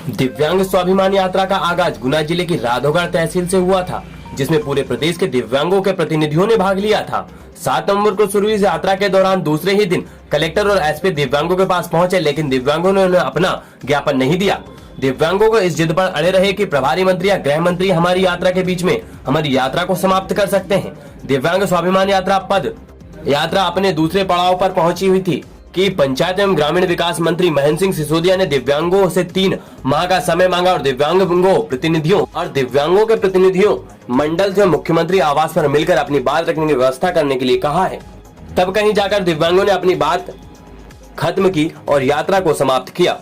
दिव्यांग स्वाभिमान यात्रा का आगाज गुना जिले की राधोगढ़ तहसील से हुआ था, जिसमें पूरे प्रदेश के दिव्यांगों के प्रतिनिधियों ने भाग लिया था। 7 नवंबर को शुरू इस यात्रा के दौरान दूसरे ही दिन कलेक्टर और एसपी दिव्यांगों के पास पहुंचे, लेकिन दिव्यांगों ने उन्हें अपना ज्ञापन नहीं दिया। दिव्यांगों को इस जिद पर अड़े रहे कि प्रभारी मंत्री या गृह मंत्री हमारी यात्रा के बीच में हमारी यात्रा को समाप्त कर सकते हैं। दिव्यांग स्वाभिमान यात्रा अपने दूसरे पड़ाव पर पहुंची हुई थी कि पंचायत एवं ग्रामीण विकास मंत्री महेंद्र सिंह सिसोदिया ने दिव्यांगों से 3 माह का समय मांगा और दिव्यांगों के प्रतिनिधियों मंडल से मुख्यमंत्री आवास पर मिलकर अपनी बात रखने की व्यवस्था करने के लिए कहा है। तब कहीं जाकर दिव्यांगों ने अपनी बात खत्म की और यात्रा को समाप्त किया।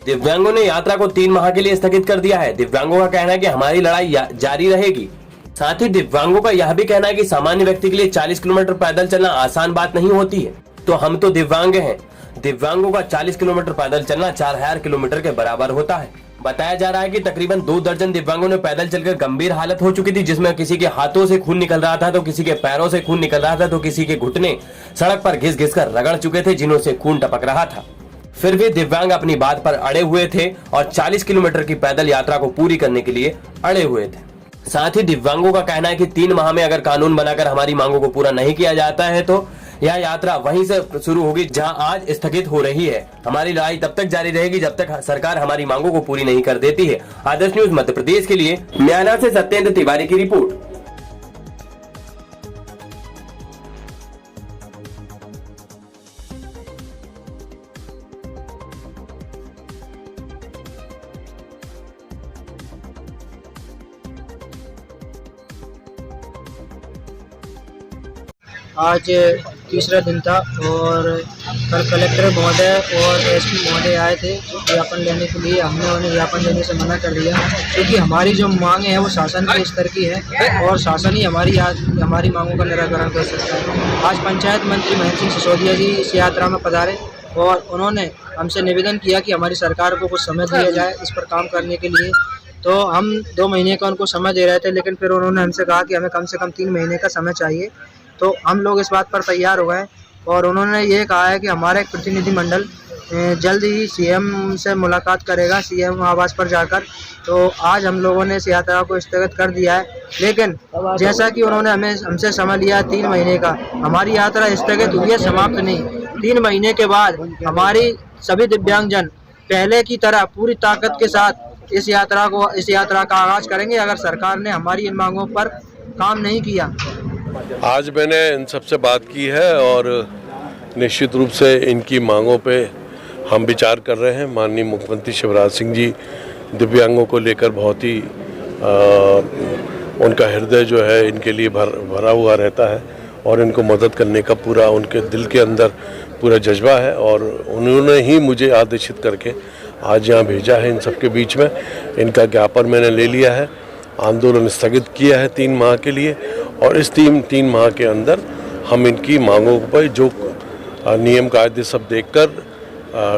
दिव्यांगों ने यात्रा को 3 माह के लिए स्थगित कर दिया है। दिव्यांगों का कहना है कि हमारी लड़ाई जारी रहेगी। साथ ही दिव्यांगों का यह भी कहना है कि सामान्य व्यक्ति के लिए 40 किलोमीटर पैदल चलना आसान बात नहीं होती है, तो हम तो दिव्यांग हैं। दिव्यांगों का 40 किलोमीटर पैदल चलना 4000 किलोमीटर के बराबर होता है। बताया जा रहा है कि तकरीबन 2 दर्जन दिव्यांगों ने पैदल चलकर गंभीर हालत हो चुकी थी, जिसमें किसी के हाथों से खून निकल रहा था, तो किसी के पैरों से खून निकल रहा था, तो किसी के घुटने सड़क पर घिस घिस कर रगड़ चुके थे, जिन्हों से खून टपक रहा था। फिर भी दिव्यांग अपनी बात पर अड़े हुए थे और 40 किलोमीटर की पैदल यात्रा को पूरी करने के लिए अड़े हुए थे। साथ ही दिव्यांगों का कहना है कि 3 माह में अगर कानून बनाकर हमारी मांगों को पूरा नहीं किया जाता है तो यह यात्रा वहीं से शुरू होगी जहां आज स्थगित हो रही है। हमारी लड़ाई तब तक जारी रहेगी जब तक सरकार हमारी मांगों को पूरी नहीं कर देती है। आदर्श न्यूज मध्य प्रदेश के लिए म्याना से सत्येंद्र तिवारी की रिपोर्ट। आज तीसरा दिन था और कल कलेक्टर महोदय और एसपी महोदय आए थे ज्ञापन लेने के लिए। हमने उन्हें ज्ञापन लेने से मना कर दिया क्योंकि हमारी जो मांगे हैं वो शासन के स्तर की है और शासन ही हमारी मांगों का निराकरण कर सकता है। आज पंचायत मंत्री महेंद्र सिंह सिसोदिया जी इस यात्रा में पधारे और उन्होंने हमसे निवेदन किया कि हमारी सरकार को कुछ समय दिया जाए इस पर काम करने के लिए। तो हम 2 महीने का उनको समय दे रहे थे, लेकिन फिर उन्होंने हमसे कहा कि हमें कम से कम 3 महीने का समय चाहिए। तो हम लोग इस बात पर तैयार हो गए और उन्होंने ये कहा है कि हमारा एक प्रतिनिधि मंडल जल्द ही सीएम से मुलाकात करेगा, सीएम आवास पर जाकर। तो आज हम लोगों ने इस यात्रा को स्थगित कर दिया है, लेकिन जैसा कि उन्होंने हमसे समय लिया 3 महीने का, हमारी यात्रा स्थगित हुई है, समाप्त नहीं। 3 महीने के बाद हमारी सभी दिव्यांगजन पहले की तरह पूरी ताकत के साथ इस यात्रा का आगाज करेंगे अगर सरकार ने हमारी इन मांगों पर काम नहीं किया। आज मैंने इन सबसे बात की है और निश्चित रूप से इनकी मांगों पे हम विचार कर रहे हैं। माननीय मुख्यमंत्री शिवराज सिंह जी दिव्यांगों को लेकर बहुत ही उनका हृदय जो है इनके लिए भरा हुआ रहता है और इनको मदद करने का पूरा उनके दिल के अंदर पूरा जज्बा है और उन्होंने ही मुझे आदेशित करके आज यहाँ भेजा है। इन सबके बीच में इनका ज्ञापन मैंने ले लिया है, आंदोलन स्थगित किया है 3 माह के लिए और इस 3 माह के अंदर हम इनकी मांगों पर जो नियम कायदे सब देखकर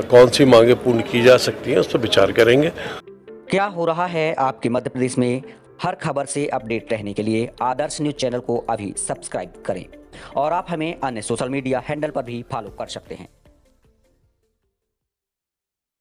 कौन सी मांगें पूर्ण की जा सकती हैं उस पर विचार करेंगे। क्या हो रहा है आपके मध्य प्रदेश में, हर खबर से अपडेट रहने के लिए आदर्श न्यूज चैनल को अभी सब्सक्राइब करें और आप हमें अन्य सोशल मीडिया हैंडल पर भी फॉलो कर सकते हैं।